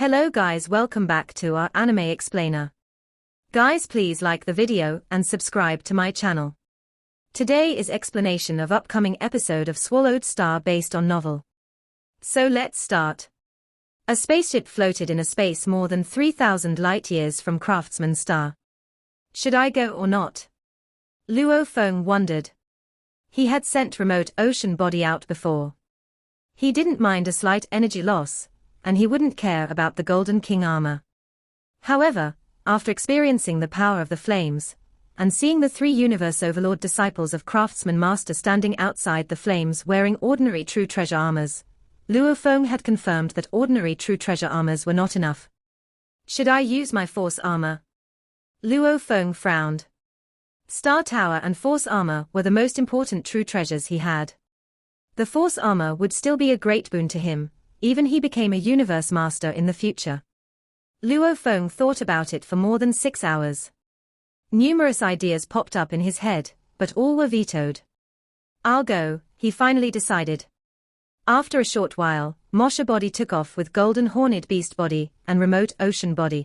Hello guys, welcome back to our anime explainer. Guys, please like the video and subscribe to my channel. Today is explanation of upcoming episode of Swallowed Star based on novel. So let's start. A spaceship floated in a space more than 3,000 light-years from Craftsman Star. Should I go or not? Luo Feng wondered. He had sent remote ocean body out before. He didn't mind a slight energy loss, and he wouldn't care about the Golden King armor. However, after experiencing the power of the flames, and seeing the three Universe Overlord disciples of Craftsman Master standing outside the flames wearing ordinary True Treasure armors, Luo Feng had confirmed that ordinary True Treasure armors were not enough. Should I use my Force armor? Luo Feng frowned. Star Tower and Force armor were the most important True Treasures he had. The Force armor would still be a great boon to him, even he became a Universe Master in the future. Luo Feng thought about it for more than 6 hours. Numerous ideas popped up in his head, but all were vetoed. I'll go, he finally decided. After a short while, Mosha body took off with Golden Horned Beast body and Remote Ocean body.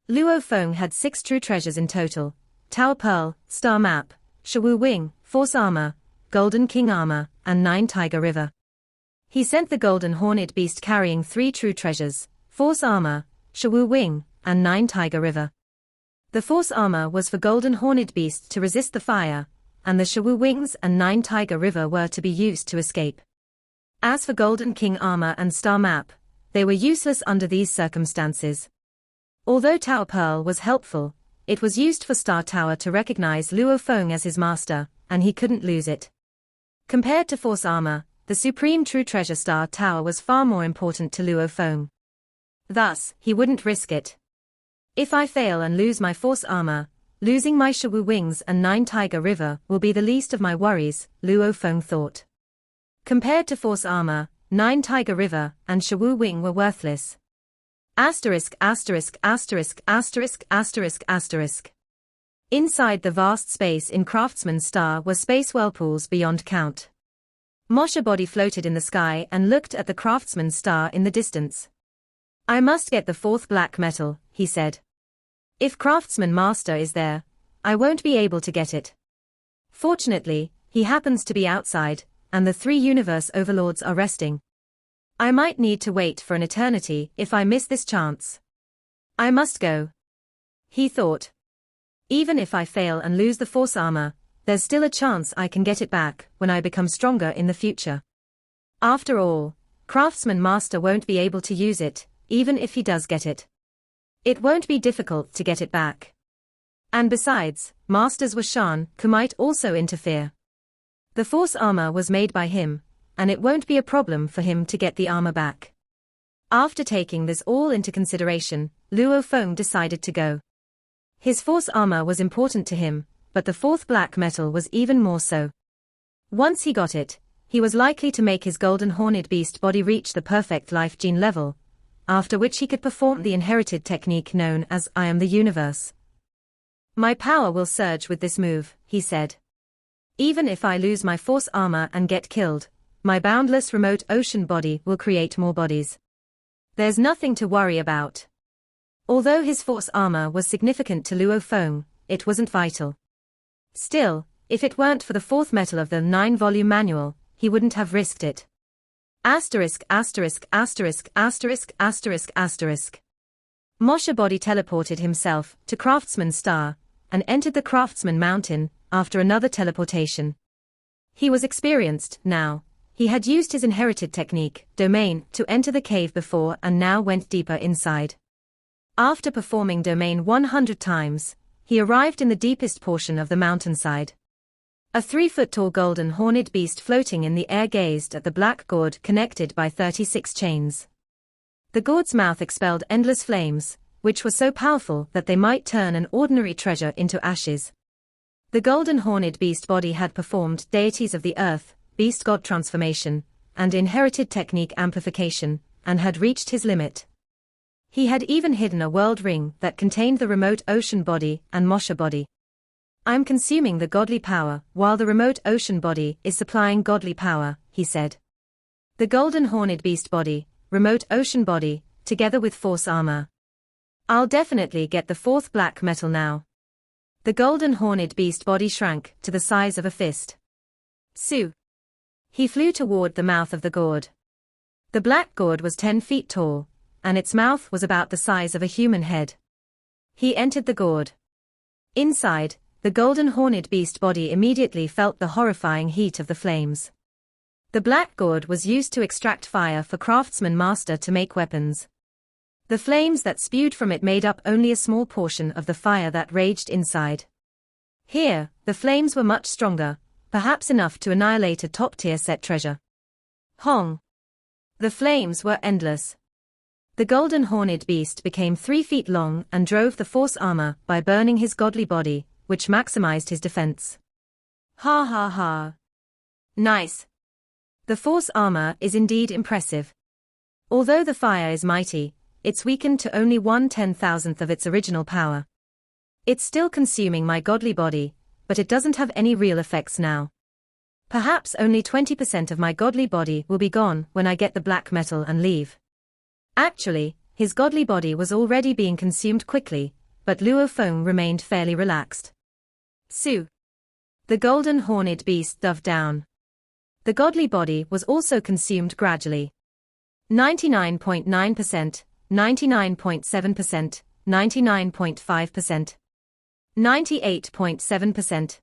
Luo Feng had 6 true treasures in total: Tower Pearl, Star Map, Shawu Wing, Force Armor, Golden King Armor, and 9 Tiger River. He sent the Golden Horned Beast carrying 3 true treasures: Force Armor, Shawu Wing, and 9 Tiger River. The Force Armor was for Golden Horned Beast to resist the fire, and the Shawu Wings and 9 Tiger River were to be used to escape. As for Golden King Armor and Star Map, they were useless under these circumstances. Although Tower Pearl was helpful, it was used for Star Tower to recognize Luo Feng as his master, and he couldn't lose it. Compared to Force Armor, the supreme true treasure Star Tower was far more important to Luo Feng. Thus, he wouldn't risk it. If I fail and lose my Force Armor, losing my Shawu Wings and 9 Tiger River will be the least of my worries, Luo Feng thought. Compared to Force Armor, 9 Tiger River and Shawu Wing were worthless. Asterisk asterisk asterisk asterisk asterisk asterisk. Inside the vast space in Craftsman Star were space whirlpools beyond count. Mosha body floated in the sky and looked at the Craftsman Star in the distance. I must get the 4th black metal, he said. If Craftsman Master is there, I won't be able to get it. Fortunately, he happens to be outside, and the 3 Universe Overlords are resting. I might need to wait for an eternity if I miss this chance. I must go, he thought. Even if I fail and lose the Force Armor, there's still a chance I can get it back when I become stronger in the future. After all, Craftsman Master won't be able to use it, even if he does get it. It won't be difficult to get it back. And besides, Masters were Shan, who might also interfere. The Force Armor was made by him, and it won't be a problem for him to get the armor back. After taking this all into consideration, Luo Feng decided to go. His Force Armor was important to him, but the 4th black metal was even more so. Once he got it, he was likely to make his Golden Horned Beast body reach the perfect life gene level, after which he could perform the inherited technique known as I Am the Universe. My power will surge with this move, he said. Even if I lose my Force Armor and get killed, my boundless remote ocean body will create more bodies. There's nothing to worry about. Although his Force Armor was significant to Luo Feng, it wasn't vital. Still, if it weren't for the 4th metal of the 9-volume manual, he wouldn't have risked it. Asterisk asterisk asterisk asterisk asterisk asterisk. Mosha body teleported himself to Craftsman Star, and entered the Craftsman Mountain, after another teleportation. He was experienced, now. He had used his inherited technique, Domain, to enter the cave before and now went deeper inside. After performing Domain 100 times, he arrived in the deepest portion of the mountainside. A 3-foot-tall Golden Horned Beast floating in the air gazed at the black gourd connected by 36 chains. The gourd's mouth expelled endless flames, which were so powerful that they might turn an ordinary treasure into ashes. The Golden Horned Beast body had performed Deities of the Earth, Beast God Transformation, and Inherited Technique Amplification, and had reached his limit. He had even hidden a world ring that contained the remote ocean body and Mosha body. I'm consuming the godly power, while the remote ocean body is supplying godly power, he said. The Golden Horned Beast body, remote ocean body, together with force armor. I'll definitely get the fourth black metal now. The golden horned beast body shrank to the size of a fist. Su. He flew toward the mouth of the gourd. The black gourd was 10 feet tall, and its mouth was about the size of a human head. He entered the gourd. Inside, the golden horned beast body immediately felt the horrifying heat of the flames. The black gourd was used to extract fire for craftsman master to make weapons. The flames that spewed from it made up only a small portion of the fire that raged inside. Here, the flames were much stronger, perhaps enough to annihilate a top-tier set treasure. Hong! The flames were endless. The golden horned beast became 3 feet long and drove the force armor by burning his godly body, which maximized his defense. Ha ha ha. Nice. The force armor is indeed impressive. Although the fire is mighty, it's weakened to only 1/10,000th of its original power. It's still consuming my godly body, but it doesn't have any real effects now. Perhaps only 20% of my godly body will be gone when I get the black metal and leave. Actually, his godly body was already being consumed quickly, but Luo Feng remained fairly relaxed. Su. The golden horned beast dove down. The godly body was also consumed gradually. 99.9%. 99.7%, 99.5%, 98.7%.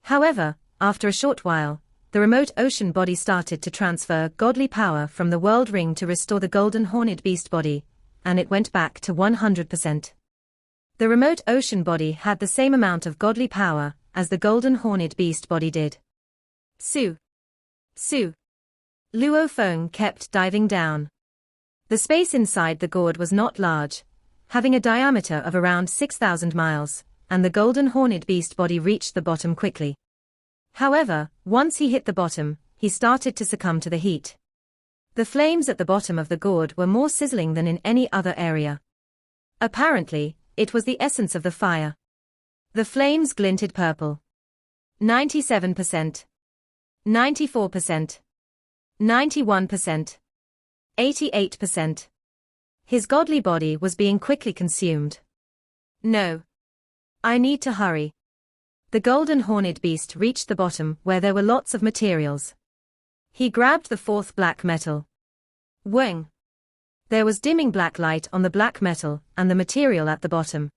However, after a short while, the remote ocean body started to transfer godly power from the world ring to restore the golden horned beast body, and it went back to 100%. The remote ocean body had the same amount of godly power as the golden horned beast body did. Su. Su. Luo Feng kept diving down. The space inside the gourd was not large, having a diameter of around 6,000 miles, and the golden horned beast body reached the bottom quickly. However, once he hit the bottom, he started to succumb to the heat. The flames at the bottom of the gourd were more sizzling than in any other area. Apparently, it was the essence of the fire. The flames glinted purple. 97%. 94%. 91%. 88%. His godly body was being quickly consumed. No. I need to hurry. The golden horned beast reached the bottom where there were lots of materials. He grabbed the fourth black metal. Weng. There was dimming black light on the black metal and the material at the bottom.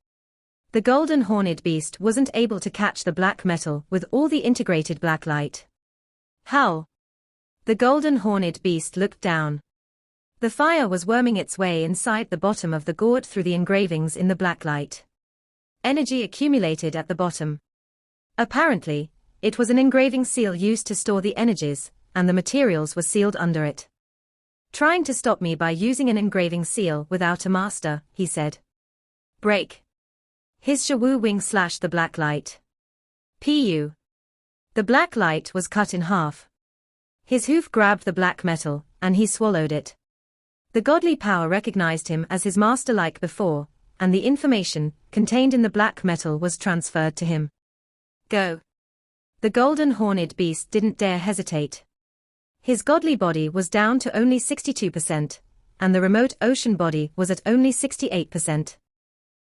The golden horned beast wasn't able to catch the black metal with all the integrated black light. How? The golden horned beast looked down. The fire was worming its way inside the bottom of the gourd through the engravings in the black light. Energy accumulated at the bottom. Apparently, it was an engraving seal used to store the energies, and the materials were sealed under it. Trying to stop me by using an engraving seal without a master, he said. Break. His Shawu wing slashed the black light. Pu. The black light was cut in half. His hoof grabbed the black metal, and he swallowed it. The godly power recognized him as his master like before, and the information contained in the black metal was transferred to him. Go. The golden horned beast didn't dare hesitate. His godly body was down to only 62%, and the remote ocean body was at only 68%.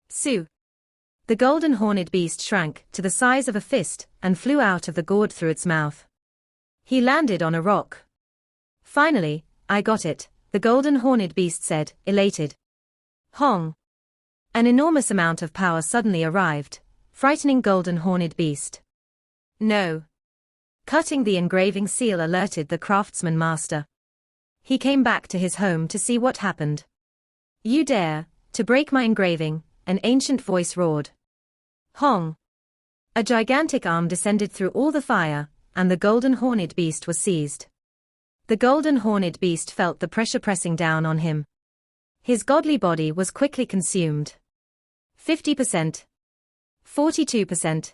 Su. The golden horned beast shrank to the size of a fist and flew out of the gourd through its mouth. He landed on a rock. Finally, I got it, the golden horned beast said, elated. Hong. An enormous amount of power suddenly arrived, frightening golden horned beast. No. Cutting the engraving seal alerted the craftsman master. He came back to his home to see what happened. You dare to break my engraving, an ancient voice roared. Hong. A gigantic arm descended through all the fire, and the golden horned beast was seized. The golden horned beast felt the pressure pressing down on him. His godly body was quickly consumed. 50%. 42%.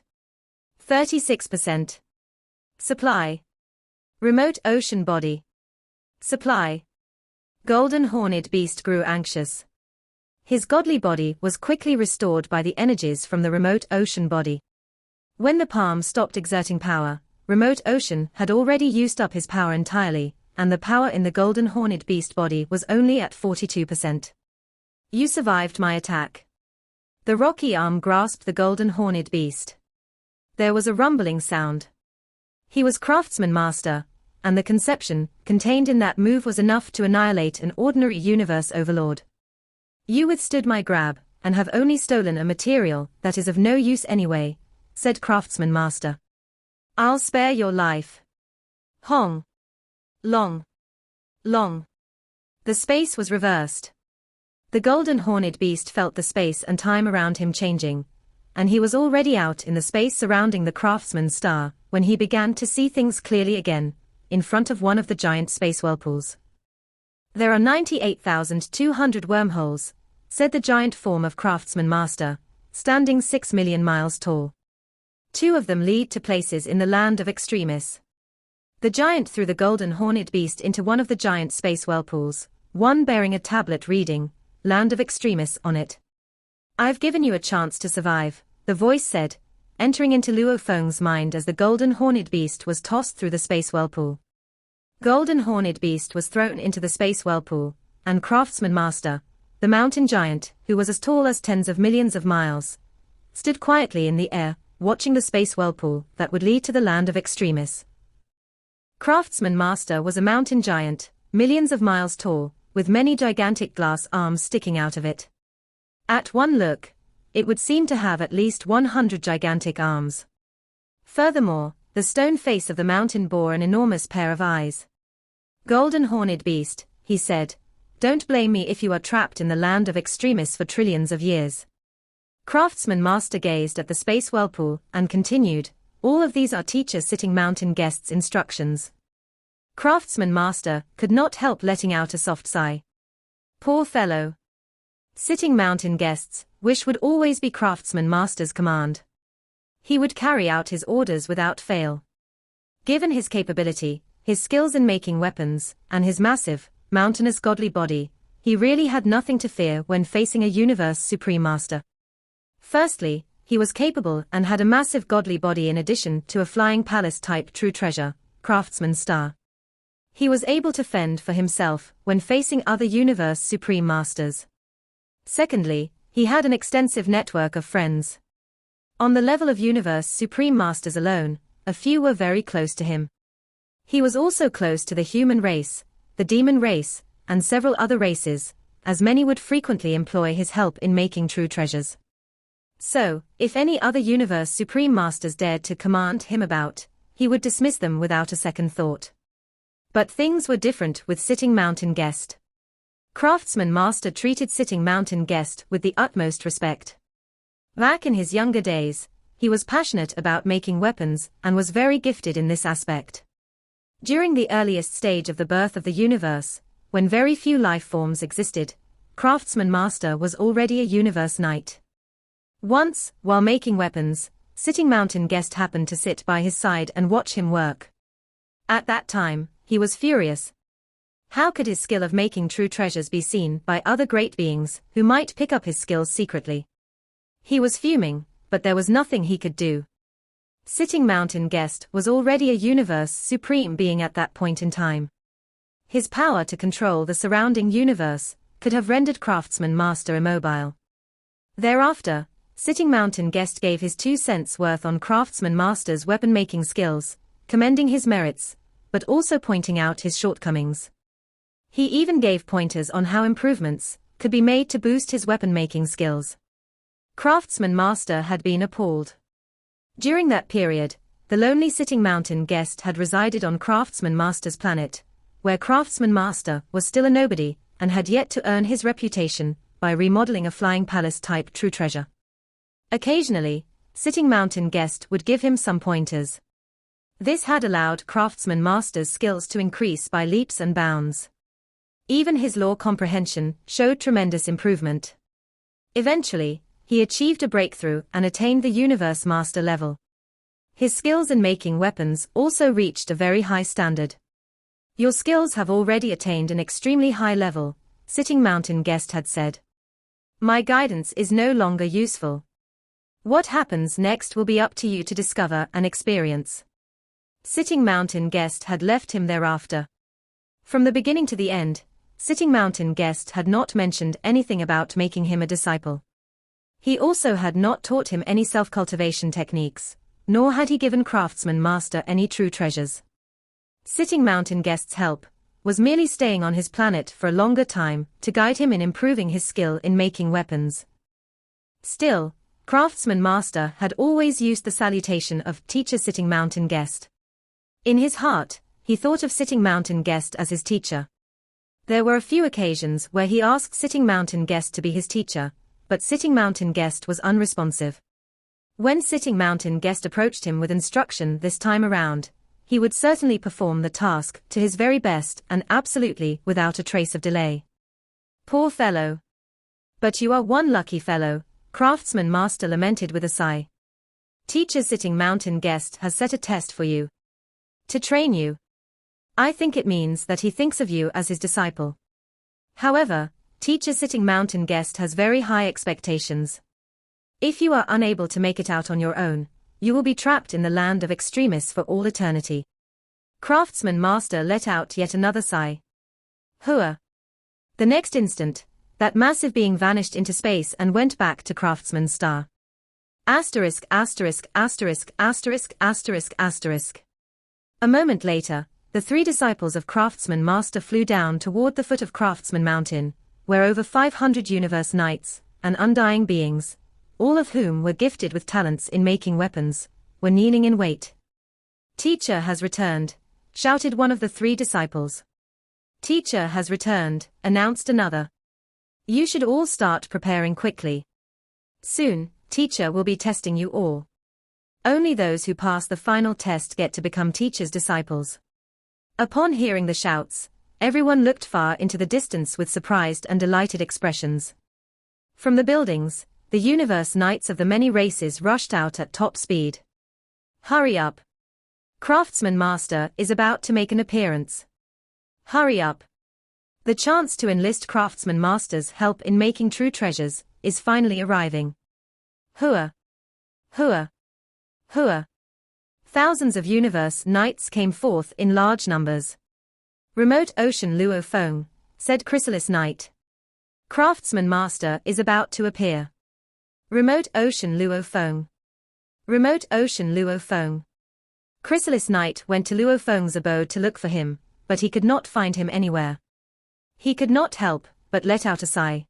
36%. Supply. Remote ocean body. Supply. Golden horned beast grew anxious. His godly body was quickly restored by the energies from the remote ocean body. When the palm stopped exerting power, remote ocean had already used up his power entirely, and the power in the golden horned beast body was only at 42%. You survived my attack. The rocky arm grasped the golden horned beast. There was a rumbling sound. He was craftsman master, and the conception contained in that move was enough to annihilate an ordinary universe overlord. You withstood my grab, and have only stolen a material that is of no use anyway, said craftsman master. I'll spare your life. Hong. Long. Long. The space was reversed. The golden horned beast felt the space and time around him changing, and he was already out in the space surrounding the craftsman's star, when he began to see things clearly again, in front of one of the giant space whirlpools. There are 98,200 wormholes, said the giant form of craftsman master, standing 6 million miles tall. 2 of them lead to places in the land of extremis. The giant threw the golden horned beast into one of the giant space whirlpools, one bearing a tablet reading, Land of Extremis on it. I've given you a chance to survive, the voice said, entering into Luo Feng's mind as the golden horned beast was tossed through the space whirlpool. Golden horned beast was thrown into the space whirlpool, and craftsman master, the mountain giant, who was as tall as tens of millions of miles, stood quietly in the air, watching the space whirlpool that would lead to the land of extremis. Craftsman master was a mountain giant, millions of miles tall, with many gigantic glass arms sticking out of it. At one look, it would seem to have at least 100 gigantic arms. Furthermore, the stone face of the mountain bore an enormous pair of eyes. Golden horned beast, he said, don't blame me if you are trapped in the land of extremis for trillions of years. Craftsman master gazed at the space whirlpool and continued, all of these are teacher sitting mountain guests' instructions. Craftsman master could not help letting out a soft sigh. Poor fellow. Sitting mountain guests' wish would always be craftsman master's command. He would carry out his orders without fail. Given his capability, his skills in making weapons, and his massive, mountainous godly body, he really had nothing to fear when facing a universe supreme master. Firstly, he was capable and had a massive godly body in addition to a flying palace-type true treasure, craftsman star. He was able to fend for himself when facing other universe supreme masters. Secondly, he had an extensive network of friends. On the level of universe supreme masters alone, a few were very close to him. He was also close to the human race, the demon race, and several other races, as many would frequently employ his help in making true treasures. So, if any other universe supreme masters dared to command him about, he would dismiss them without a second thought. But things were different with Sitting Mountain Guest. Craftsman master treated Sitting Mountain Guest with the utmost respect. Back in his younger days, he was passionate about making weapons and was very gifted in this aspect. During the earliest stage of the birth of the universe, when very few life forms existed, Craftsman master was already a universe knight. Once, while making weapons, Sitting Mountain Guest happened to sit by his side and watch him work. At that time, he was furious. How could his skill of making true treasures be seen by other great beings who might pick up his skills secretly? He was fuming, but there was nothing he could do. Sitting Mountain Guest was already a universe supreme being at that point in time. His power to control the surrounding universe could have rendered Craftsman master immobile. Thereafter, Sitting Mountain Guest gave his 2 cents worth on Craftsman master's weapon-making skills, commending his merits, but also pointing out his shortcomings. He even gave pointers on how improvements could be made to boost his weapon-making skills. Craftsman master had been appalled. During that period, the lonely Sitting Mountain Guest had resided on Craftsman master's planet, where Craftsman master was still a nobody, and had yet to earn his reputation by remodeling a flying palace-type true treasure. Occasionally, Sitting Mountain Guest would give him some pointers. This had allowed Craftsman master's skills to increase by leaps and bounds. Even his law comprehension showed tremendous improvement. Eventually, he achieved a breakthrough and attained the universe master level. His skills in making weapons also reached a very high standard. Your skills have already attained an extremely high level, Sitting Mountain Guest had said. My guidance is no longer useful. What happens next will be up to you to discover and experience. Sitting Mountain Guest had left him thereafter. From the beginning to the end, Sitting Mountain Guest had not mentioned anything about making him a disciple. He also had not taught him any self-cultivation techniques, nor had he given Craftsman Master any true treasures. Sitting Mountain Guest's help was merely staying on his planet for a longer time to guide him in improving his skill in making weapons. Still, Craftsman Master had always used the salutation of Teacher Sitting Mountain Guest. In his heart, he thought of Sitting Mountain Guest as his teacher. There were a few occasions where he asked Sitting Mountain Guest to be his teacher, but Sitting Mountain Guest was unresponsive. When Sitting Mountain Guest approached him with instruction this time around, he would certainly perform the task to his very best and absolutely without a trace of delay. Poor fellow. But you are one lucky fellow, Craftsman Master lamented with a sigh. Teacher Sitting Mountain Guest has set a test for you. To train you. I think it means that he thinks of you as his disciple. However, Teacher Sitting Mountain Guest has very high expectations. If you are unable to make it out on your own, you will be trapped in the land of extremists for all eternity. Craftsman Master let out yet another sigh. Hua. The next instant, that massive being vanished into space and went back to Craftsman's star. Asterisk asterisk asterisk asterisk asterisk asterisk. A moment later, the three disciples of Craftsman Master flew down toward the foot of Craftsman Mountain, where over 500 universe knights and undying beings, all of whom were gifted with talents in making weapons, were kneeling in wait. Teacher has returned, shouted one of the three disciples. Teacher has returned, announced another. You should all start preparing quickly. Soon, Teacher will be testing you all. Only those who pass the final test get to become Teacher's disciples. Upon hearing the shouts, everyone looked far into the distance with surprised and delighted expressions. From the buildings, the universe knights of the many races rushed out at top speed. Hurry up. Craftsman Master is about to make an appearance. Hurry up. The chance to enlist Craftsman Master's help in making true treasures is finally arriving. Hua. Hua. Hua. Thousands of universe knights came forth in large numbers. Remote Ocean Luo Feng, said Chrysalis Knight. Craftsman Master is about to appear. Remote Ocean Luo Feng. Remote Ocean Luo Feng. Chrysalis Knight went to Luo Feng's abode to look for him, but he could not find him anywhere. He could not help but let out a sigh.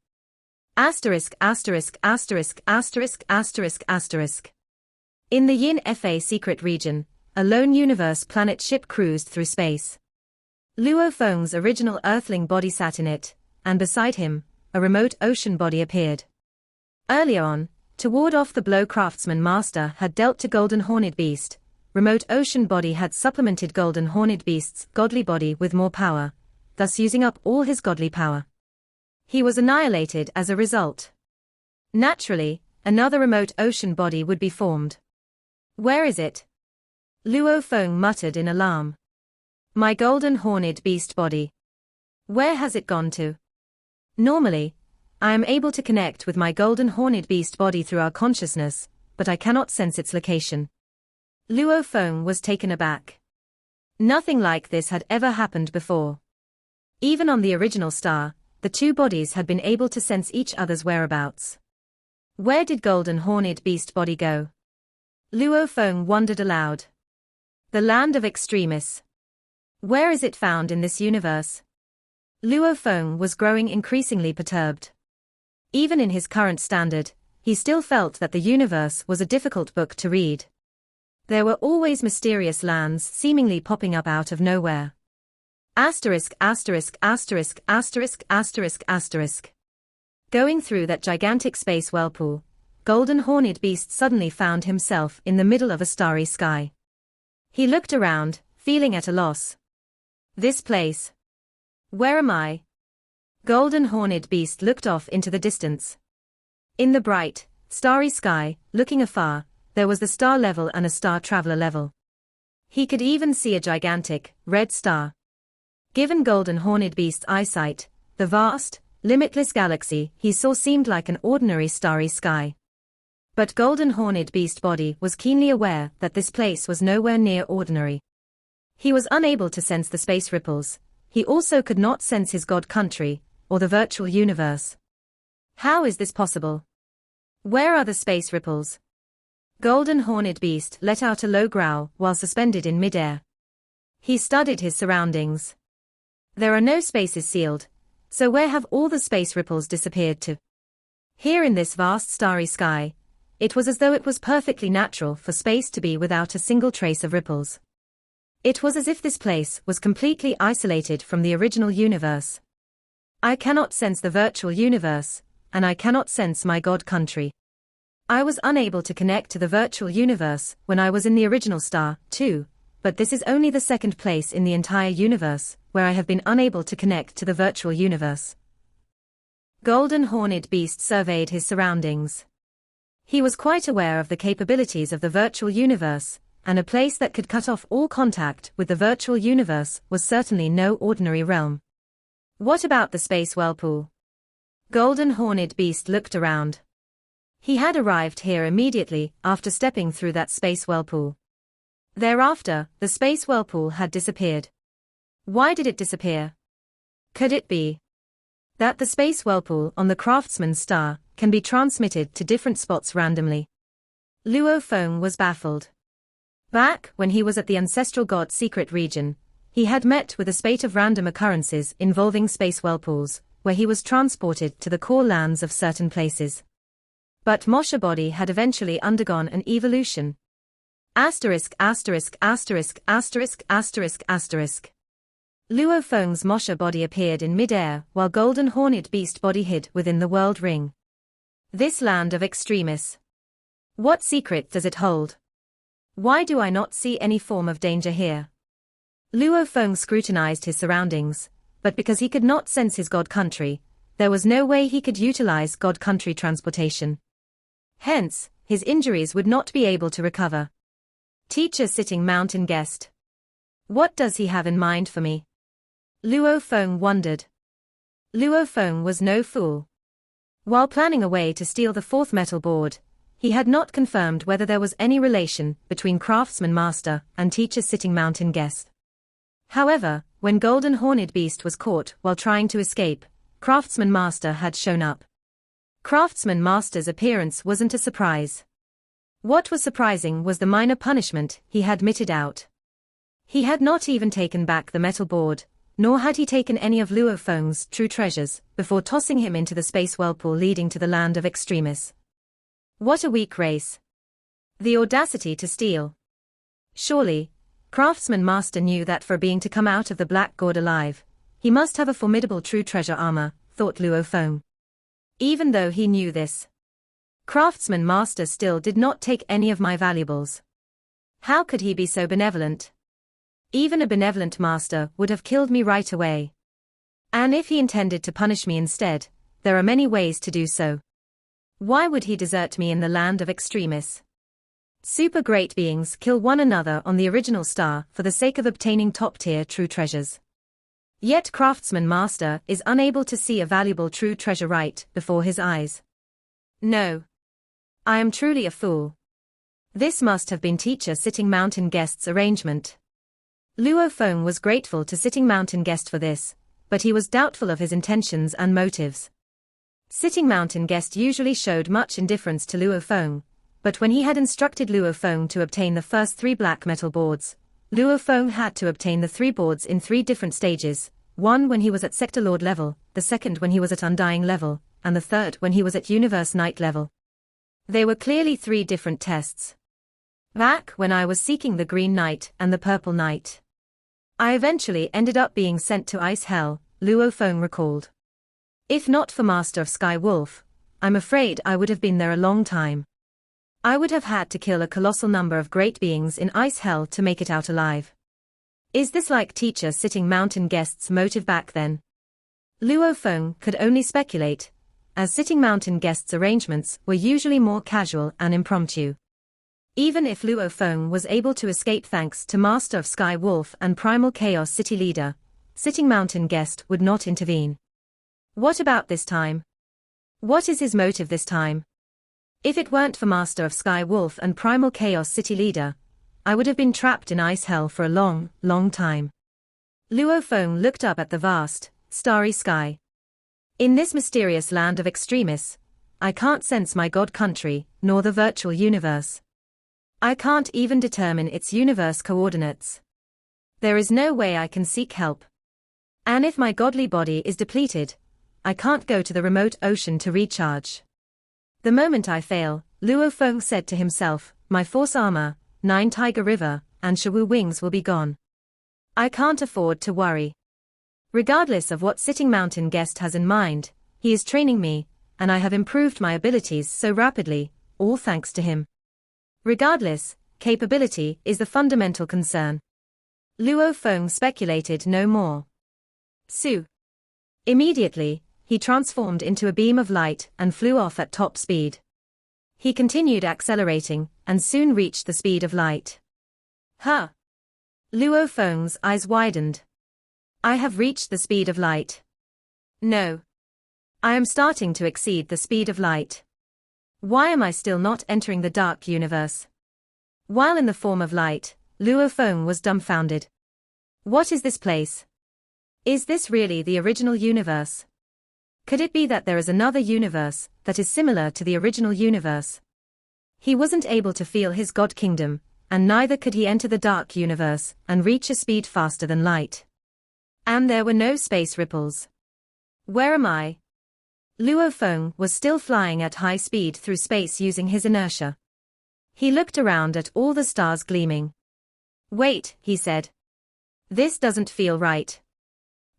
Asterisk asterisk asterisk asterisk asterisk asterisk. In the Yin Fa secret region, a lone universe planet ship cruised through space. Luo Feng's original Earthling body sat in it, and beside him, a remote ocean body appeared. Earlier on, to ward off the blow Craftsman Master had dealt to Golden Horned Beast, remote ocean body had supplemented Golden Horned Beast's godly body with more power, thus using up all his godly power. He was annihilated as a result. Naturally, another remote ocean body would be formed. Where is it? Luo Feng muttered in alarm. My Golden Horned Beast body. Where has it gone to? Normally, I am able to connect with my Golden Horned Beast body through our consciousness, but I cannot sense its location. Luo Feng was taken aback. Nothing like this had ever happened before. Even on the original star, the two bodies had been able to sense each other's whereabouts. Where did Golden Horned Beast body go? Luo Feng wondered aloud. The land of extremists. Where is it found in this universe? Luo Feng was growing increasingly perturbed. Even in his current standard, he still felt that the universe was a difficult book to read. There were always mysterious lands seemingly popping up out of nowhere. Asterisk asterisk asterisk asterisk asterisk asterisk. Going through that gigantic space whirlpool, Golden Horned Beast suddenly found himself in the middle of a starry sky. He looked around, feeling at a loss. This place. Where am I? Golden Horned Beast looked off into the distance. In the bright, starry sky, looking afar, there was the star level and a star traveler level. He could even see a gigantic, red star. Given Golden Horned Beast's eyesight, the vast, limitless galaxy he saw seemed like an ordinary starry sky. But Golden Horned Beast body was keenly aware that this place was nowhere near ordinary. He was unable to sense the space ripples, He also could not sense his God country, or the virtual universe. How is this possible? Where are the space ripples? Golden horned beast let out a low growl while suspended in midair. He studied his surroundings. There are no spaces sealed, so where have all the space ripples disappeared to? Here in this vast starry sky, it was as though it was perfectly natural for space to be without a single trace of ripples. It was as if this place was completely isolated from the original universe. I cannot sense the virtual universe, and I cannot sense my God country. I was unable to connect to the virtual universe when I was in the original star, too, but this is only the second place in the entire universe where I have been unable to connect to the virtual universe. Golden horned beast surveyed his surroundings. He was quite aware of the capabilities of the virtual universe, and a place that could cut off all contact with the virtual universe was certainly no ordinary realm. What about the space whirlpool? Golden horned beast looked around. He had arrived here immediately after stepping through that space whirlpool. Thereafter, the space whirlpool had disappeared. Why did it disappear? Could it be that the space whirlpool on the craftsman's star can be transmitted to different spots randomly? Luo Feng was baffled. Back when he was at the ancestral god secret region, he had met with a spate of random occurrences involving space whirlpools, where he was transported to the core lands of certain places. But Mosha body had eventually undergone an evolution. Asterisk asterisk asterisk asterisk asterisk asterisk. Luo Feng's Mosha body appeared in midair while Golden Horned Beast body hid within the world ring. This land of extremis. What secret does it hold? Why do I not see any form of danger here? Luo Feng scrutinized his surroundings, but because he could not sense his God country, there was no way he could utilize God country transportation. Hence, his injuries would not be able to recover. Teacher sitting mountain guest. What does he have in mind for me? Luo Feng wondered. Luo Feng was no fool. While planning a way to steal the fourth metal board, he had not confirmed whether there was any relation between craftsman master and teacher sitting mountain guest. However, when Golden Horned Beast was caught while trying to escape, craftsman master had shown up. Craftsman master's appearance wasn't a surprise. What was surprising was the minor punishment he had meted out. He had not even taken back the metal board, nor had he taken any of Luo Feng's true treasures, before tossing him into the space whirlpool leading to the land of extremis. What a weak race. The audacity to steal. Surely, craftsman master knew that for being to come out of the black gourd alive, he must have a formidable true treasure armor, thought Luo Feng. Even though he knew this, craftsman master still did not take any of my valuables. How could he be so benevolent? Even a benevolent master would have killed me right away. And if he intended to punish me instead, there are many ways to do so. Why would he desert me in the land of extremis? Super great beings kill one another on the original star for the sake of obtaining top-tier true treasures. Yet craftsman master is unable to see a valuable true treasure right before his eyes. No. I am truly a fool. This must have been teacher sitting mountain guest's arrangement. Luo Feng was grateful to sitting mountain guest for this, but he was doubtful of his intentions and motives. Sitting mountain guest usually showed much indifference to Luo Feng, but when he had instructed Luo Feng to obtain the first 3 black metal boards, Luo Feng had to obtain the 3 boards in 3 different stages, one when he was at Sector Lord level, the second when he was at Undying level, and the third when he was at Universe Knight level. They were clearly 3 different tests. Back when I was seeking the Green Knight and the Purple Knight, I eventually ended up being sent to Ice Hell, Luo Feng recalled. If not for Master of Sky Wolf, I'm afraid I would have been there a long time. I would have had to kill a colossal number of great beings in Ice Hell to make it out alive. Is this like teacher sitting mountain guest's motive back then? Luo Feng could only speculate, as sitting mountain guests' arrangements were usually more casual and impromptu. Even if Luo Feng was able to escape thanks to Master of Sky Wolf and Primal Chaos City Leader, sitting mountain guest would not intervene. What about this time? What is his motive this time? If it weren't for Master of Sky Wolf and Primal Chaos City Leader, I would have been trapped in Ice Hell for a long, long time. Luo Feng looked up at the vast, starry sky. In this mysterious land of extremis, I can't sense my god country, nor the virtual universe. I can't even determine its universe coordinates. There is no way I can seek help. And if my godly body is depleted, I can't go to the remote ocean to recharge. The moment I fail, Luo Feng said to himself, my force armor, 9 Tiger River, and Shawu wings will be gone. I can't afford to worry. Regardless of what sitting mountain guest has in mind, he is training me, and I have improved my abilities so rapidly, all thanks to him. Regardless, capability is the fundamental concern. Luo Feng speculated no more. Su. Immediately, he transformed into a beam of light and flew off at top speed. He continued accelerating, and soon reached the speed of light. Huh? Luo Feng's eyes widened. I have reached the speed of light. No. I am starting to exceed the speed of light. Why am I still not entering the dark universe? While in the form of light, Luo Feng was dumbfounded. What is this place? Is this really the original universe? Could it be that there is another universe that is similar to the original universe? He wasn't able to feel his god kingdom, and neither could he enter the dark universe and reach a speed faster than light. And there were no space ripples. Where am I? Luo Feng was still flying at high speed through space using his inertia. He looked around at all the stars gleaming. Wait, he said. This doesn't feel right.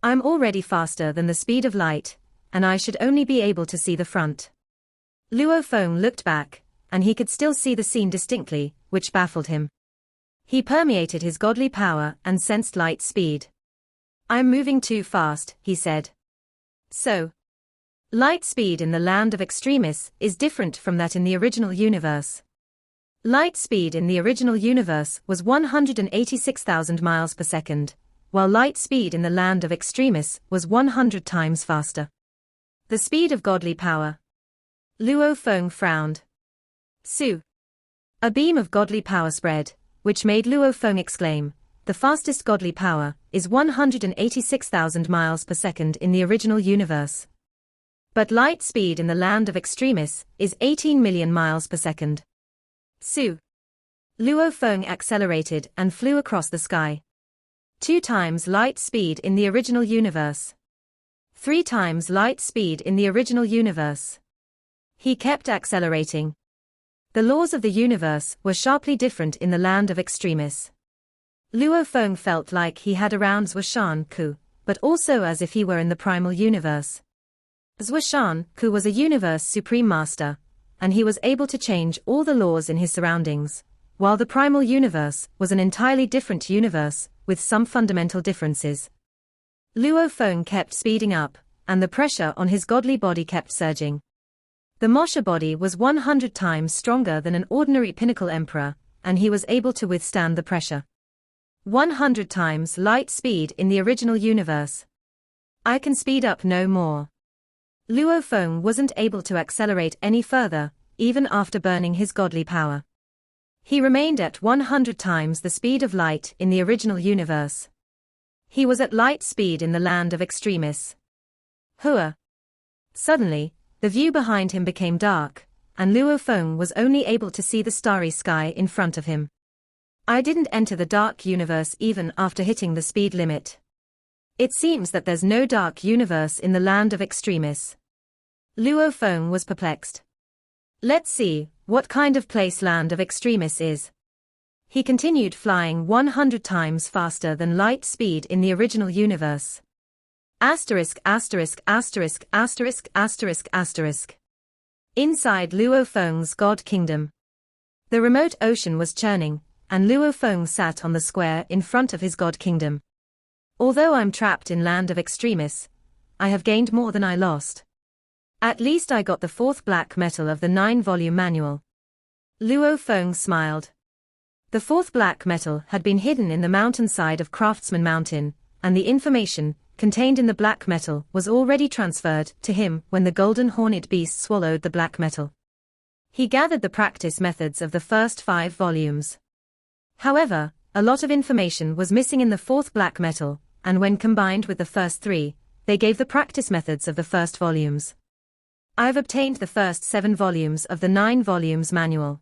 I'm already faster than the speed of light, and I should only be able to see the front. Luo Feng looked back, and he could still see the scene distinctly, which baffled him. He permeated his godly power and sensed light speed. I'm moving too fast, he said. So, light speed in the land of extremis is different from that in the original universe. Light speed in the original universe was 186,000 miles per second, while light speed in the land of extremis was 100 times faster. The speed of godly power. Luo Feng frowned. Su. A beam of godly power spread, which made Luo Feng exclaim, the fastest godly power is 186,000 miles per second in the original universe. But light speed in the land of extremis is 18 million miles per second. Su. Luo Feng accelerated and flew across the sky. 2 times light speed in the original universe. 3 times light speed in the original universe. He kept accelerating. The laws of the universe were sharply different in the land of extremis. Luo Feng felt like he had around Zhuoshan Ku, but also as if he were in the primal universe. Zhuoshan Ku was a universe supreme master, and he was able to change all the laws in his surroundings, while the primal universe was an entirely different universe, with some fundamental differences. Luo Feng kept speeding up, and the pressure on his godly body kept surging. The Mosha body was 100 times stronger than an ordinary pinnacle emperor, and he was able to withstand the pressure. 100 times light speed in the original universe. I can speed up no more. Luo Feng wasn't able to accelerate any further, even after burning his godly power. He remained at 100 times the speed of light in the original universe. He was at light speed in the land of extremis. Hua. Suddenly, the view behind him became dark, and Luo Feng was only able to see the starry sky in front of him. I didn't enter the dark universe even after hitting the speed limit. It seems that there's no dark universe in the land of extremis. Luo Feng was perplexed. Let's see what kind of place land of extremis is. He continued flying 100 times faster than light speed in the original universe. Asterisk asterisk asterisk asterisk asterisk asterisk. Inside Luo Feng's god kingdom. The remote ocean was churning, and Luo Feng sat on the square in front of his god kingdom. Although I'm trapped in land of extremis, I have gained more than I lost. At least I got the 4th black metal of the 9-volume manual. Luo Feng smiled. The 4th black metal had been hidden in the mountainside of Craftsman Mountain, and the information contained in the black metal was already transferred to him when the golden horned beast swallowed the black metal. He gathered the practice methods of the first 5 volumes. However, a lot of information was missing in the 4th black metal, and when combined with the first 3, they gave the practice methods of the first volumes. I've obtained the first 7 volumes of the 9 volumes manual.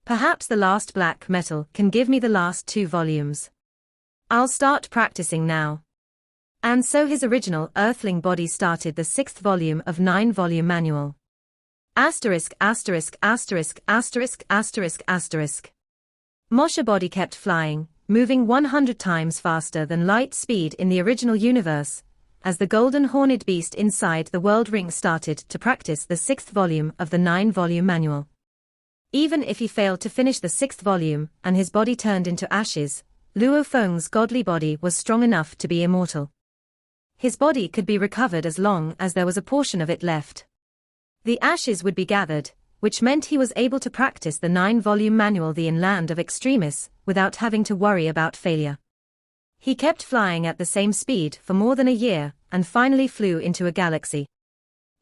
Perhaps the last black metal can give me the last 2 volumes. I'll start practicing now. And so his original earthling body started the 6th volume of 9-volume manual. Asterisk asterisk asterisk asterisk asterisk asterisk. Moshe body kept flying, moving 100 times faster than light speed in the original universe, as the golden horned beast inside the world ring started to practice the 6th volume of the 9-volume manual. Even if he failed to finish the 6th volume and his body turned into ashes, Luo Feng's godly body was strong enough to be immortal. His body could be recovered as long as there was a portion of it left. The ashes would be gathered, which meant he was able to practice the 9-volume manual the Land of Extremis, without having to worry about failure. He kept flying at the same speed for more than a year, and finally flew into a galaxy.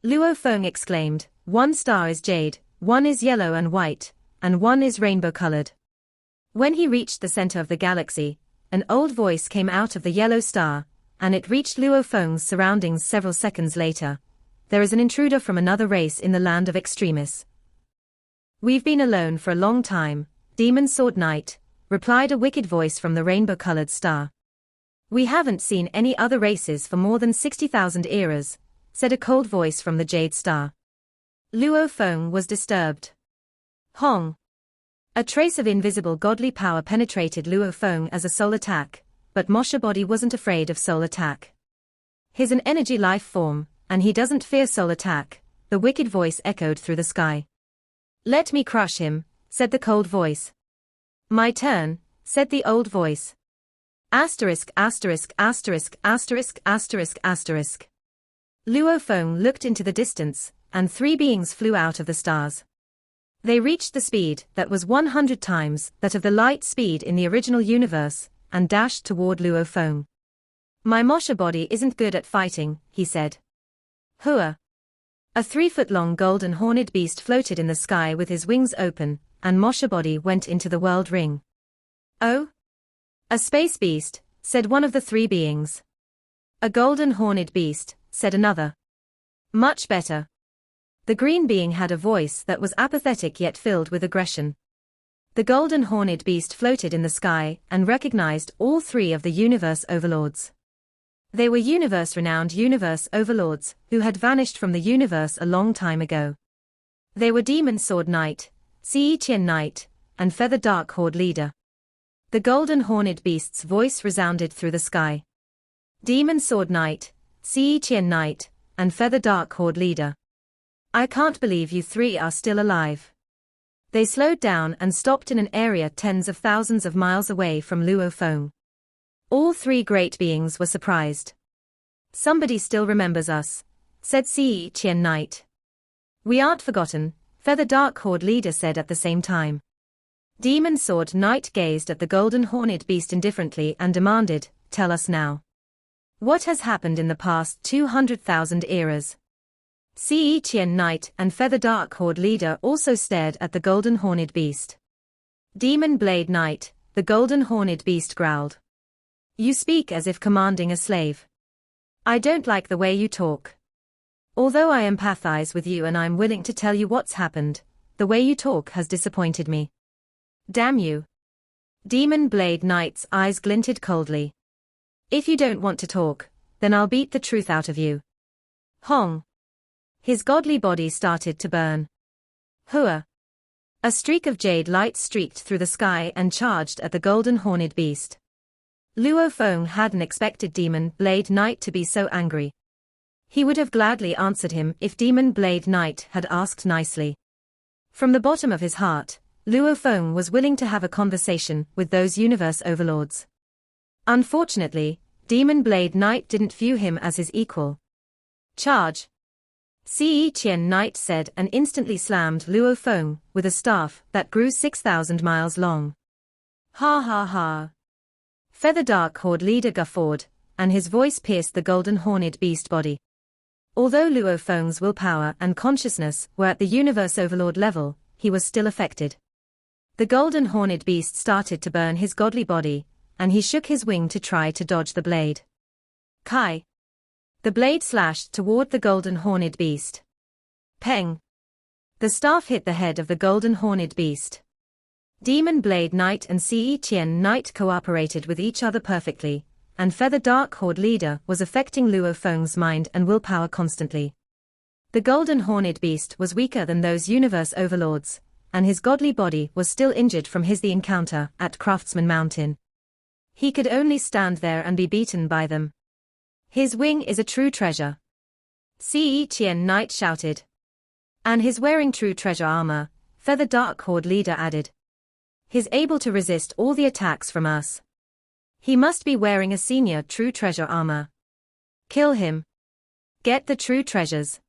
Luo Feng exclaimed, "One star is jade, one is yellow and white, and one is rainbow-colored." When he reached the center of the galaxy, an old voice came out of the yellow star, and it reached Luo Feng's surroundings several seconds later. "There is an intruder from another race in the Land of Extremis." "We've been alone for a long time, Demon Sword Knight," replied a wicked voice from the rainbow-colored star. "We haven't seen any other races for more than 60,000 eras," said a cold voice from the Jade Star. Luo Feng was disturbed. Hong. A trace of invisible godly power penetrated Luo Feng as a soul attack, but Moshe body wasn't afraid of soul attack. "He's an energy life form, and he doesn't fear soul attack," the wicked voice echoed through the sky. "Let me crush him," said the cold voice. "My turn," said the old voice. Asterisk asterisk asterisk asterisk asterisk asterisk. Luo Feng looked into the distance, and 3 beings flew out of the stars. They reached the speed that was 100 times that of the light speed in the original universe, and dashed toward Luo Feng. "My Moshe body isn't good at fighting," he said. Hua. A 3-foot-long golden horned beast floated in the sky with his wings open, and Moshe body went into the world ring. "Oh? A space beast," said one of the 3 beings. "A golden horned beast," said another. "Much better." The green being had a voice that was apathetic yet filled with aggression. The golden horned beast floated in the sky and recognized all 3 of the universe overlords. They were universe-renowned universe overlords who had vanished from the universe a long time ago. They were Demon Sword Knight, Ci Qian Knight, and Feather Dark Horde Leader. The golden horned beast's voice resounded through the sky. "Demon Sword Knight, Ci Qian Knight, and Feather Dark Horde Leader. I can't believe you 3 are still alive." They slowed down and stopped in an area tens of thousands of miles away from Luo Feng. All 3 great beings were surprised. "Somebody still remembers us," said Ci Qian Knight. "We aren't forgotten," Feather Dark Horde Leader said at the same time. Demon Sword Knight gazed at the golden horned beast indifferently and demanded, "Tell us now. What has happened in the past 200,000 eras?" Ci Qian Knight and Feather Dark Horde Leader also stared at the golden horned beast. "Demon Blade Knight," the golden horned beast growled. "You speak as if commanding a slave. I don't like the way you talk. Although I empathize with you and I'm willing to tell you what's happened, the way you talk has disappointed me. Damn you." Demon Blade Knight's eyes glinted coldly. "If you don't want to talk, then I'll beat the truth out of you." Hong. His godly body started to burn. Hua. A streak of jade light streaked through the sky and charged at the golden horned beast. Luo Feng hadn't expected Demon Blade Knight to be so angry. He would have gladly answered him if Demon Blade Knight had asked nicely. From the bottom of his heart, Luo Feng was willing to have a conversation with those universe overlords. Unfortunately, Demon Blade Knight didn't view him as his equal. "Charge!" Ci Qian Knight said and instantly slammed Luo Feng with a staff that grew 6,000 miles long. "Ha ha ha!" Feather Dark Horde Leader guffawed, and his voice pierced the golden horned beast body. Although Luo Feng's willpower and consciousness were at the universe overlord level, he was still affected. The golden horned beast started to burn his godly body, and he shook his wing to try to dodge the blade. Kai. The blade slashed toward the golden horned beast. Peng. The staff hit the head of the golden horned beast. Demon Blade Knight and Ce Qian Knight cooperated with each other perfectly, and Feather Dark Horde Leader was affecting Luo Feng's mind and willpower constantly. The golden horned beast was weaker than those universe overlords, and his godly body was still injured from the encounter at Craftsman Mountain. He could only stand there and be beaten by them. His wing is a true treasure. Ce Qian Knight shouted. And he's wearing true treasure armor, Feather Dark Horde Leader added. He's able to resist all the attacks from us. He must be wearing a senior true treasure armor. Kill him. Get the true treasures.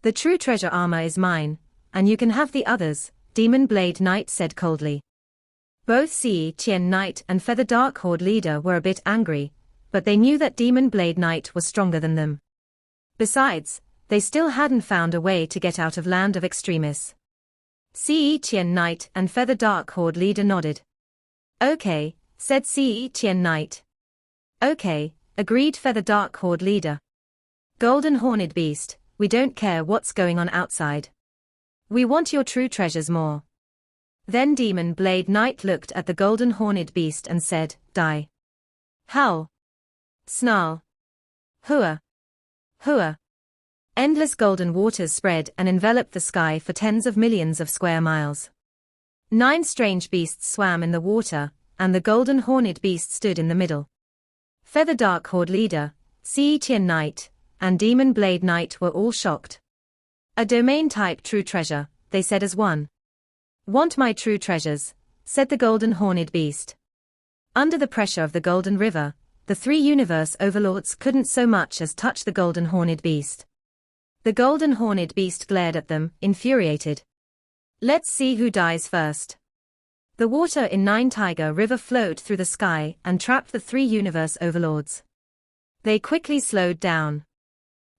The true treasure armor is mine, and you can have the others, Demon Blade Knight said coldly. Both Ce Qian Knight and Feather Dark Horde Leader were a bit angry, but they knew that Demon Blade Knight was stronger than them. Besides, they still hadn't found a way to get out of Land of Extremis. Ce Qian Knight and Feather Dark Horde Leader nodded. Okay, said Ce Qian Knight. Okay, agreed Feather Dark Horde Leader. Golden Horned Beast, we don't care what's going on outside. We want your true treasures more. Then Demon Blade Knight looked at the Golden Horned Beast and said, Die. Howl. Snarl. Hua. Hua. Endless golden waters spread and enveloped the sky for tens of millions of square miles. 9 strange beasts swam in the water, and the golden horned beast stood in the middle. Feather Dark Horde Leader, Ce Qian Knight, and Demon Blade Knight were all shocked. A domain-type true treasure, they said as one. Want my true treasures, said the golden horned beast. Under the pressure of the Golden River, the 3 universe overlords couldn't so much as touch the golden horned beast. The golden horned beast glared at them, infuriated. Let's see who dies first. The water in Nine Tiger River flowed through the sky and trapped the 3 universe overlords. They quickly slowed down.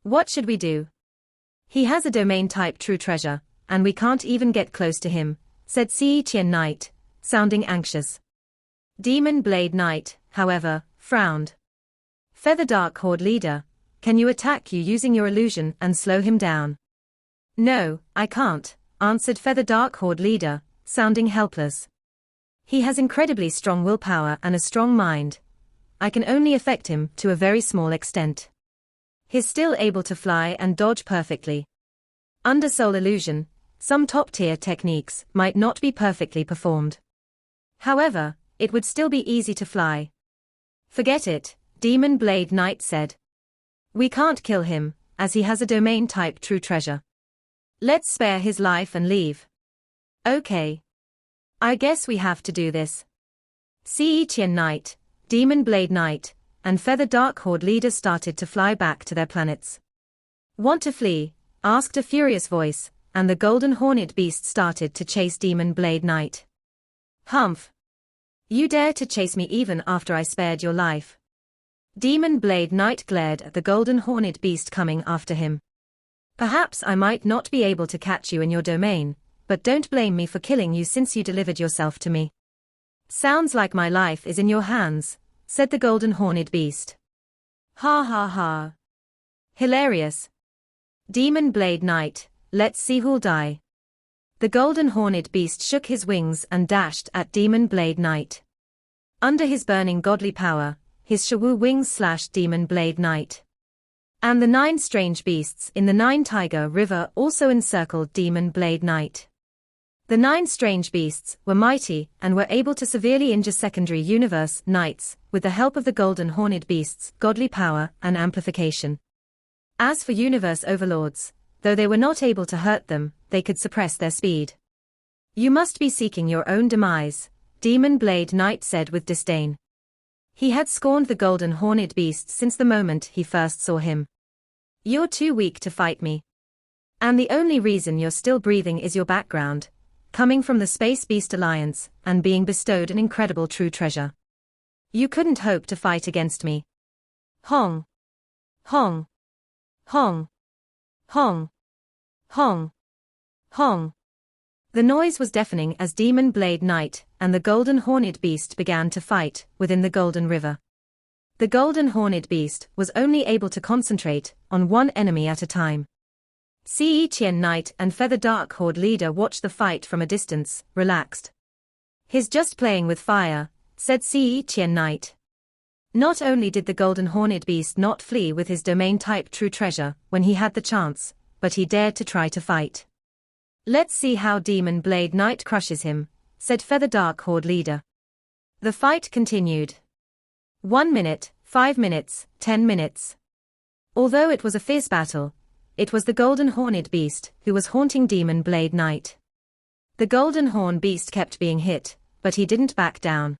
What should we do? He has a domain-type true treasure, and we can't even get close to him, said Ce Qian Knight, sounding anxious. Demon Blade Knight, however, frowned. Feather Dark Horde Leader, can you attack you using your illusion and slow him down? No, I can't, answered Feather Dark Horde Leader, sounding helpless. He has incredibly strong willpower and a strong mind. I can only affect him to a very small extent. He's still able to fly and dodge perfectly. Under soul illusion, some top-tier techniques might not be perfectly performed. However, it would still be easy to fly. Forget it, Demon Blade Knight said. We can't kill him, as he has a domain-type true treasure. Let's spare his life and leave. Okay. I guess we have to do this. Ce Qian Knight, Demon Blade Knight, and Feather Dark Horde Leader started to fly back to their planets. Want to flee? Asked a furious voice, and the golden horned beast started to chase Demon Blade Knight. Humph. You dare to chase me even after I spared your life. Demon Blade Knight glared at the golden horned beast coming after him. Perhaps I might not be able to catch you in your domain, but don't blame me for killing you since you delivered yourself to me. Sounds like my life is in your hands, said the golden horned beast. Ha ha ha. Hilarious. Demon Blade Knight, let's see who'll die. The golden horned beast shook his wings and dashed at Demon Blade Knight. Under his burning godly power, his Shawu wings slashed Demon Blade Knight. And the 9 strange beasts in the Nine Tiger River also encircled Demon Blade Knight. The 9 strange beasts were mighty and were able to severely injure secondary universe knights with the help of the golden horned beasts' godly power and amplification. As for universe overlords, though they were not able to hurt them, they could suppress their speed. You must be seeking your own demise, Demon Blade Knight said with disdain. He had scorned the golden horned beast since the moment he first saw him. You're too weak to fight me. And the only reason you're still breathing is your background, coming from the Space Beast Alliance and being bestowed an incredible true treasure. You couldn't hope to fight against me. Hong. Hong. Hong. Hong. Hong. Hong. The noise was deafening as Demon Blade Knight and the golden horned beast began to fight within the Golden River. The golden horned beast was only able to concentrate on one enemy at a time. Ce Qian Knight and Feather Dark Horde leader watched the fight from a distance, relaxed. "He's just playing with fire," said Ce Qian Knight. Not only did the golden horned beast not flee with his domain-type true treasure when he had the chance, but he dared to try to fight. "Let's see how Demon Blade Knight crushes him," said Feather Dark Horde leader. The fight continued. 1 minute, 5 minutes, 10 minutes. Although it was a fierce battle, it was the golden horned beast who was haunting Demon Blade Knight. The golden horn beast kept being hit, but he didn't back down.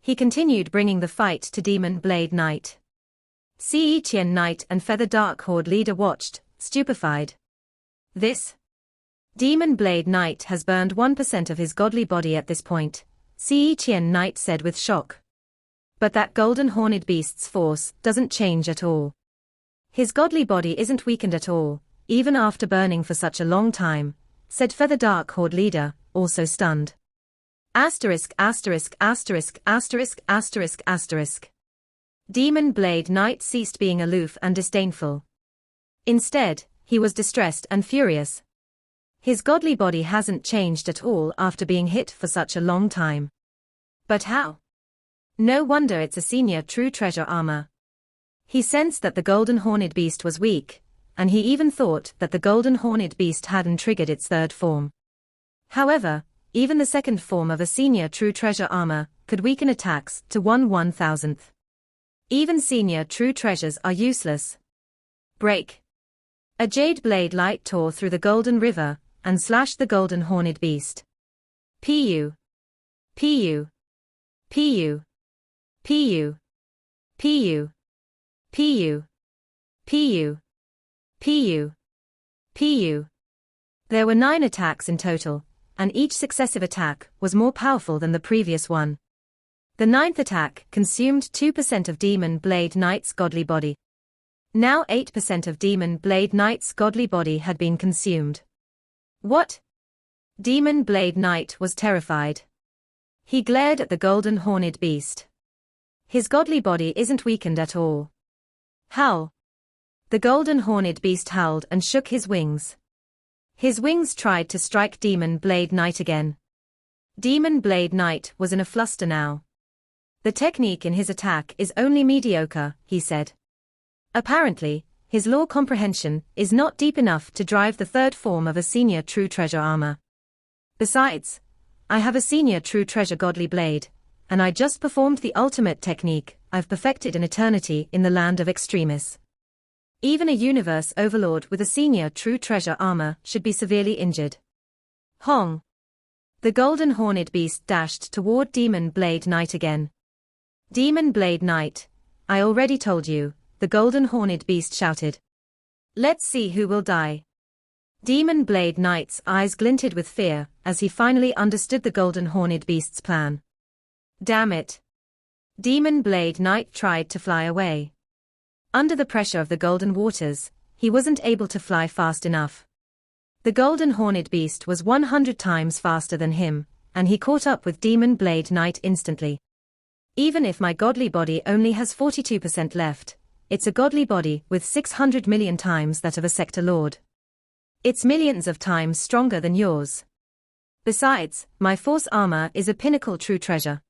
He continued bringing the fight to Demon Blade Knight. Ce Qian Knight and Feather Dark Horde leader watched, stupefied. "This? Demon Blade Knight has burned 1% of his godly body at this point," Ce Qian Knight said with shock. "But that golden horned beast's force doesn't change at all. His godly body isn't weakened at all, even after burning for such a long time," said Feather Dark Horde leader, also stunned. Asterisk asterisk asterisk asterisk asterisk asterisk. Demon Blade Knight ceased being aloof and disdainful. Instead, he was distressed and furious. His godly body hasn't changed at all after being hit for such a long time. But how? No wonder it's a senior true treasure armor. He sensed that the golden horned beast was weak, and he even thought that the golden horned beast hadn't triggered its third form. However, even the second form of a senior true treasure armor could weaken attacks to 1/1000th. Even senior true treasures are useless. Break. A jade blade light tore through the golden river and slashed the golden horned beast. Pu. Pu. Pu. Pu. Pu. Pu. Pu. Pu. Pu. There were 9 attacks in total, and each successive attack was more powerful than the previous one. The 9th attack consumed 2% of Demon Blade Knight's godly body. Now 8% of Demon Blade Knight's godly body had been consumed. What? Demon Blade Knight was terrified. He glared at the golden horned beast. His godly body isn't weakened at all. Howl. The golden horned beast howled and shook his wings. His wings tried to strike Demon Blade Knight again. Demon Blade Knight was in a fluster now. "The technique in his attack is only mediocre," he said. Apparently, his lore comprehension is not deep enough to drive the third form of a senior true treasure armor. Besides, I have a senior true treasure godly blade, and I just performed the ultimate technique I've perfected in eternity in the land of extremis. Even a universe overlord with a senior true treasure armor should be severely injured. Hong. The golden horned beast dashed toward Demon Blade Knight again. "Demon Blade Knight, I already told you," the golden horned beast shouted. "Let's see who will die." Demon Blade Knight's eyes glinted with fear as he finally understood the golden horned beast's plan. Damn it. Demon Blade Knight tried to fly away. Under the pressure of the golden waters, he wasn't able to fly fast enough. The golden horned beast was 100 times faster than him, and he caught up with Demon Blade Knight instantly. Even if my godly body only has 42% left, it's a godly body with 600 million times that of a sector lord. It's millions of times stronger than yours. Besides, my force armor is a pinnacle true treasure.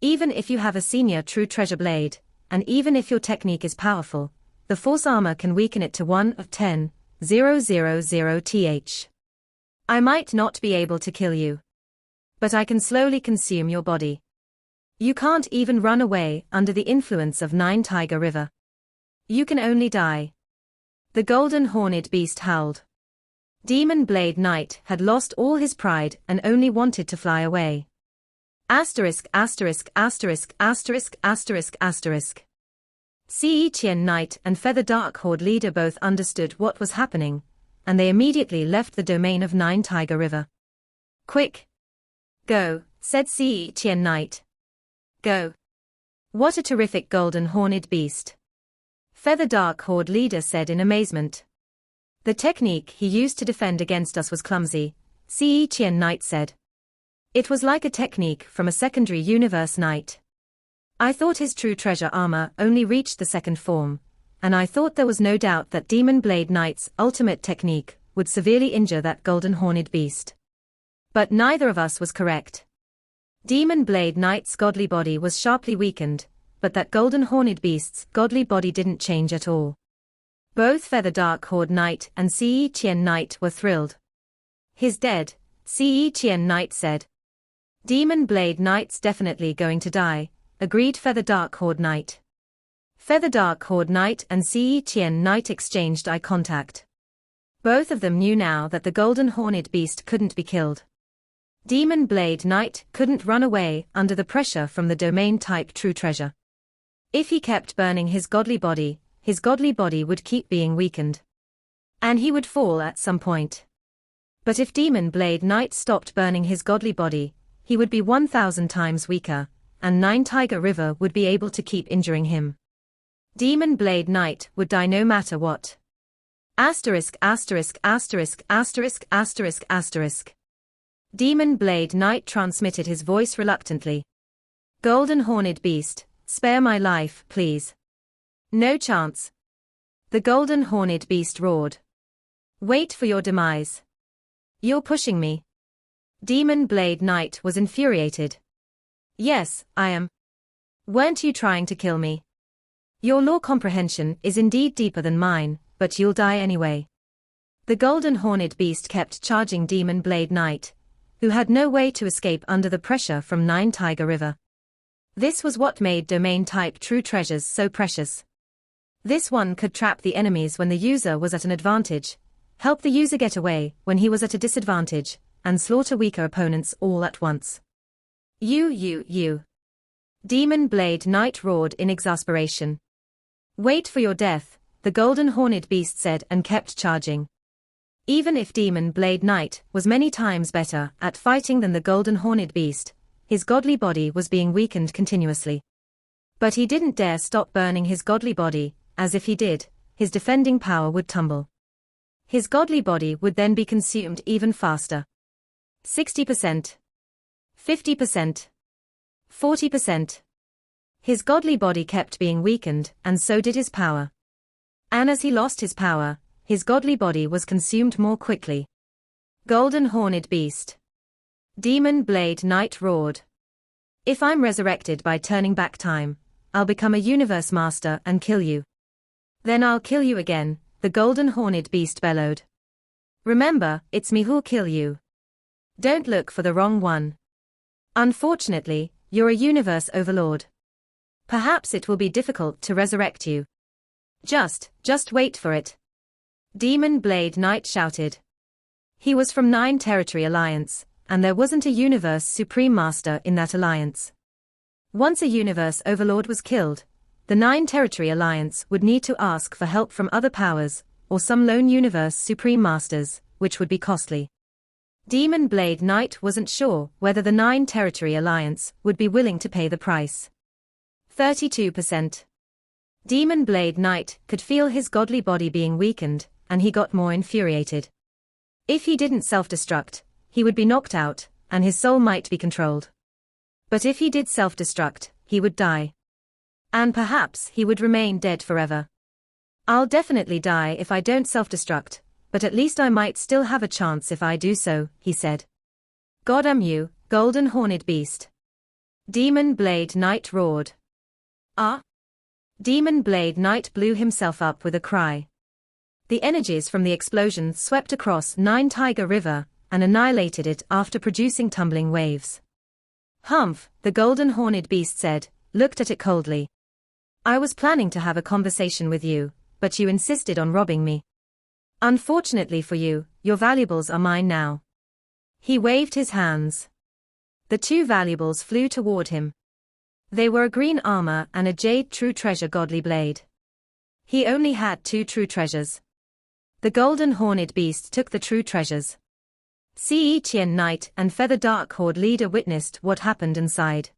Even if you have a senior true treasure blade, and even if your technique is powerful, the force armor can weaken it to 1/10,000th. I might not be able to kill you, but I can slowly consume your body. You can't even run away under the influence of 9 Tiger River. You can only die. The golden horned beast howled. Demon Blade Knight had lost all his pride and only wanted to fly away. Asterisk asterisk asterisk asterisk asterisk asterisk. Ce Qian Knight and Feather Dark Horde leader both understood what was happening, and they immediately left the domain of 9 Tiger River. "Quick! Go," said Ce Qian Knight. "Go." "What a terrific golden horned beast," Feather Dark Horde leader said in amazement. "The technique he used to defend against us was clumsy," Ce Qian Knight said. "It was like a technique from a secondary universe knight. I thought his true treasure armor only reached the second form, and I thought there was no doubt that Demon Blade Knight's ultimate technique would severely injure that golden horned beast. But neither of us was correct. Demon Blade Knight's godly body was sharply weakened, but that golden horned beast's godly body didn't change at all. Both Feather Dark Horde Knight and Ce Chien Knight were thrilled. He's dead, Ce Chien Knight said. Demon Blade Knight's definitely going to die, agreed Feather Dark Horde Knight. Feather Dark Horde Knight and Ce Chien Knight exchanged eye contact. Both of them knew now that the golden horned beast couldn't be killed. Demon Blade Knight couldn't run away under the pressure from the domain-type true treasure. If he kept burning his godly body would keep being weakened. And he would fall at some point. But if Demon Blade Knight stopped burning his godly body, he would be 1,000 times weaker, and Nine Tiger River would be able to keep injuring him. Demon Blade Knight would die no matter what. Asterisk asterisk asterisk asterisk asterisk asterisk. Demon Blade Knight transmitted his voice reluctantly. Golden Horned Beast, spare my life, please. No chance. The Golden Horned Beast roared. Wait for your demise. You're pushing me. Demon Blade Knight was infuriated. Yes, I am. Weren't you trying to kill me? Your law comprehension is indeed deeper than mine, but you'll die anyway. The Golden Horned Beast kept charging Demon Blade Knight, who had no way to escape under the pressure from Nine Tiger River. This was what made domain-type true treasures so precious. This one could trap the enemies when the user was at an advantage, help the user get away when he was at a disadvantage, and slaughter weaker opponents all at once. You. Demon Blade Knight roared in exasperation. Wait for your death, the Golden Horned Beast said and kept charging. Even if Demon Blade Knight was many times better at fighting than the Golden Horned Beast, his godly body was being weakened continuously. But he didn't dare stop burning his godly body, as if he did, his defending power would tumble. His godly body would then be consumed even faster. 60%. 50%. 40%. His godly body kept being weakened, and so did his power. And as he lost his power, his godly body was consumed more quickly. Golden Horned Beast. Demon Blade Knight roared. If I'm resurrected by turning back time, I'll become a universe master and kill you. Then I'll kill you again, the Golden Horned Beast bellowed. Remember, it's me who'll kill you. Don't look for the wrong one. Unfortunately, you're a universe overlord. Perhaps it will be difficult to resurrect you. Just wait for it. Demon Blade Knight shouted. He was from Nine Territory Alliance, and there wasn't a Universe Supreme Master in that alliance. Once a Universe Overlord was killed, the Nine Territory Alliance would need to ask for help from other powers, or some lone Universe Supreme Masters, which would be costly. Demon Blade Knight wasn't sure whether the Nine Territory Alliance would be willing to pay the price. 32%. Demon Blade Knight could feel his godly body being weakened, and he got more infuriated. If he didn't self-destruct, he would be knocked out, and his soul might be controlled. But if he did self-destruct, he would die. And perhaps he would remain dead forever. I'll definitely die if I don't self-destruct, but at least I might still have a chance if I do so, he said. God damn you, Golden Horned Beast. Demon Blade Knight roared. Ah? Demon Blade Knight blew himself up with a cry. The energies from the explosion swept across Nine Tiger River and annihilated it after producing tumbling waves. Humph, the Golden Horned Beast said, looked at it coldly. I was planning to have a conversation with you, but you insisted on robbing me. Unfortunately for you, your valuables are mine now. He waved his hands. The two valuables flew toward him. They were a green armor and a jade true treasure godly blade. He only had 2 true treasures. The Golden Horned Beast took the true treasures. Ce Chien Knight and Feather Dark Horde leader witnessed what happened and sighed.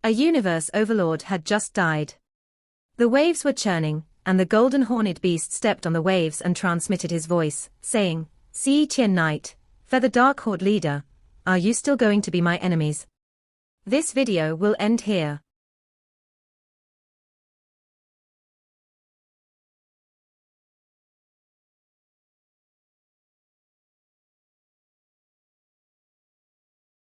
A universe overlord had just died. The waves were churning, and the Golden Horned Beast stepped on the waves and transmitted his voice, saying, Ce Chien Knight, Feather Dark Horde leader, are you still going to be my enemies? This video will end here.